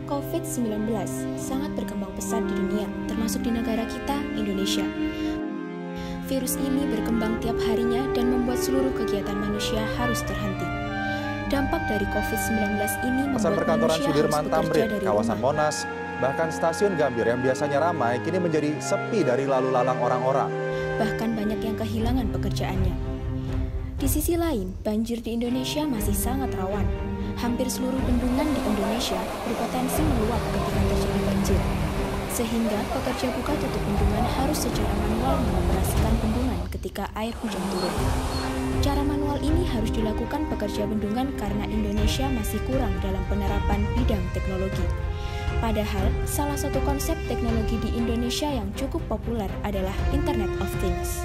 COVID-19 sangat berkembang pesat di dunia, termasuk di negara kita, Indonesia. Virus ini berkembang tiap harinya dan membuat seluruh kegiatan manusia harus terhenti. Dampak dari COVID-19 ini membuat perkantoran manusia Sudirman harus bekerja Tamrin, dari kawasan rumah. Monas, bahkan stasiun Gambir yang biasanya ramai kini menjadi sepi dari lalu lalang orang-orang. Bahkan banyak yang kehilangan pekerjaannya. Di sisi lain, banjir di Indonesia masih sangat rawan. Hampir seluruh bendungan di Indonesia berpotensi meluap ketika terjadi banjir. Sehingga pekerja buka tutup bendungan harus secara manual mengoperasikan bendungan ketika air hujan turun. Cara manual ini harus dilakukan pekerja bendungan karena Indonesia masih kurang dalam penerapan bidang teknologi. Padahal, salah satu konsep teknologi di Indonesia yang cukup populer adalah Internet of Things.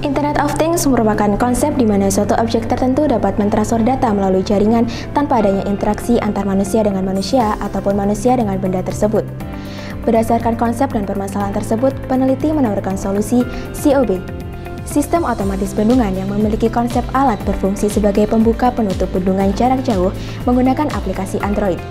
Internet of Things merupakan konsep di mana suatu objek tertentu dapat mentransfer data melalui jaringan tanpa adanya interaksi antar manusia dengan manusia ataupun manusia dengan benda tersebut. Berdasarkan konsep dan permasalahan tersebut, peneliti menawarkan solusi COB, sistem otomatis bendungan yang memiliki konsep alat berfungsi sebagai pembuka penutup bendungan jarak jauh menggunakan aplikasi Android.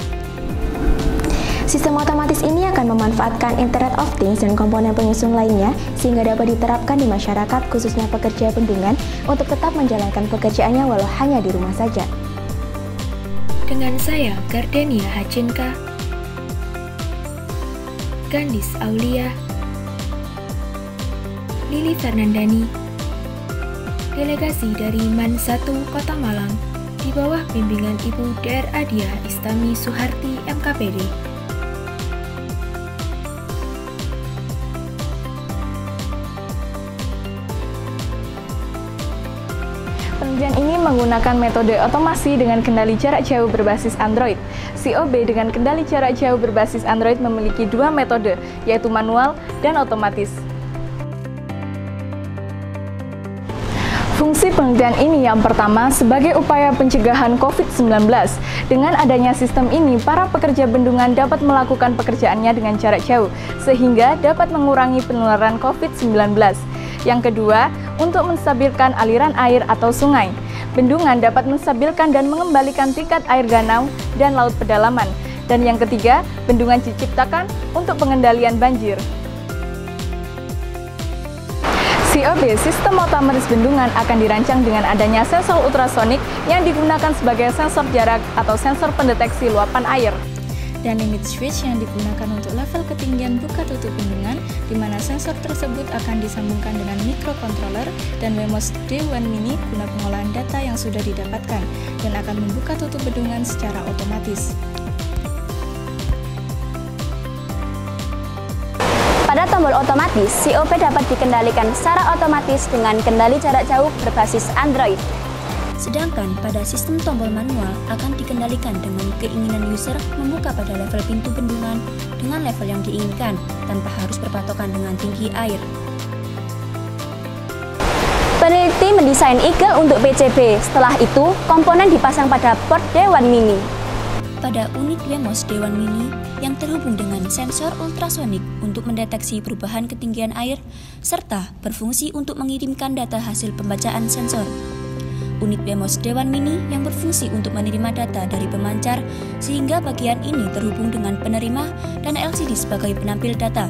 Sistem otomatis ini akan memanfaatkan Internet of Things dan komponen penyusun lainnya sehingga dapat diterapkan di masyarakat khususnya pekerja bendungan untuk tetap menjalankan pekerjaannya walau hanya di rumah saja. Dengan saya, Gardenia Hacinka, Gandis Aulia, Lili Fernandani, delegasi dari MAN 1 Kota Malang di bawah bimbingan Ibu Dr. Adia Istami Suharti MKPD. Penelitian ini menggunakan metode otomasi dengan kendali jarak jauh berbasis Android. COB dengan kendali jarak jauh berbasis Android memiliki dua metode, yaitu manual dan otomatis. Fungsi penelitian ini yang pertama sebagai upaya pencegahan COVID-19. Dengan adanya sistem ini, para pekerja bendungan dapat melakukan pekerjaannya dengan jarak jauh, sehingga dapat mengurangi penularan COVID-19. Yang kedua, untuk menstabilkan aliran air atau sungai. Bendungan dapat menstabilkan dan mengembalikan tingkat air danau dan laut pedalaman. Dan yang ketiga, bendungan diciptakan untuk pengendalian banjir. COB, sistem otomatis bendungan, akan dirancang dengan adanya sensor ultrasonik yang digunakan sebagai sensor jarak atau sensor pendeteksi luapan air. Dan limit switch yang digunakan untuk level ketinggian buka tutup bendungan, di mana sensor tersebut akan disambungkan dengan microcontroller dan Wemos D1 Mini guna pengolahan data yang sudah didapatkan dan akan membuka tutup bendungan secara otomatis. Pada tombol otomatis, COB dapat dikendalikan secara otomatis dengan kendali jarak jauh berbasis Android. Sedangkan pada sistem tombol manual akan dikendalikan dengan keinginan user membuka pada level pintu bendungan dengan level yang diinginkan tanpa harus berpatokan dengan tinggi air. Peneliti mendesain Eagle untuk PCB, setelah itu komponen dipasang pada port D1 Mini. Pada unit Wemos D1 Mini yang terhubung dengan sensor ultrasonik untuk mendeteksi perubahan ketinggian air serta berfungsi untuk mengirimkan data hasil pembacaan sensor. Unit Wemos D1 Mini yang berfungsi untuk menerima data dari pemancar sehingga bagian ini terhubung dengan penerima dan LCD sebagai penampil data.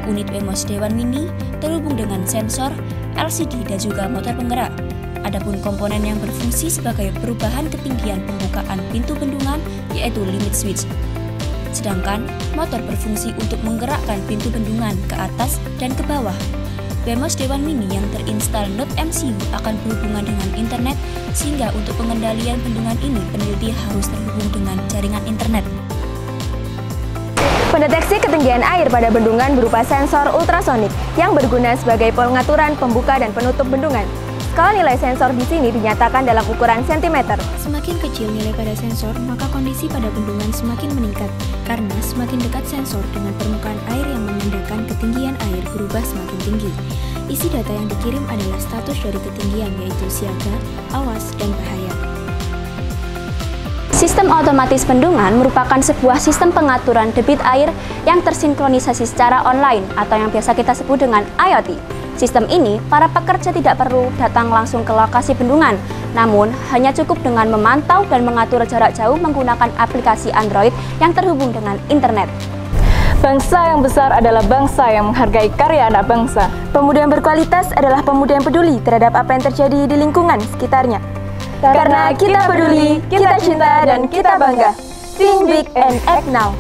Unit Wemos D1 Mini terhubung dengan sensor, LCD dan juga motor penggerak. Adapun komponen yang berfungsi sebagai perubahan ketinggian pembukaan pintu bendungan yaitu limit switch. Sedangkan motor berfungsi untuk menggerakkan pintu bendungan ke atas dan ke bawah. Wemos D1 Mini yang terinstal Node MCU akan berhubungan dengan internet sehingga untuk pengendalian bendungan ini peneliti harus terhubung dengan jaringan internet. Pendeteksi ketinggian air pada bendungan berupa sensor ultrasonik yang berguna sebagai pengaturan pembuka dan penutup bendungan. Skala nilai sensor di sini dinyatakan dalam ukuran sentimeter. Semakin kecil nilai pada sensor, maka kondisi pada bendungan semakin meningkat karena semakin dekat sensor dengan permukaan air yang menandakan ketinggian air berubah semakin tinggi. Isi data yang dikirim adalah status dari ketinggian yaitu siaga, awas, dan bahaya. Sistem otomatis bendungan merupakan sebuah sistem pengaturan debit air yang tersinkronisasi secara online atau yang biasa kita sebut dengan IoT. Sistem ini, para pekerja tidak perlu datang langsung ke lokasi bendungan, Namun, hanya cukup dengan memantau dan mengatur jarak jauh menggunakan aplikasi Android yang terhubung dengan internet. Bangsa yang besar adalah bangsa yang menghargai karya anak bangsa. Pemuda yang berkualitas adalah pemuda yang peduli terhadap apa yang terjadi di lingkungan sekitarnya. Karena kita peduli, kita cinta, dan kita bangga. Think big and act now.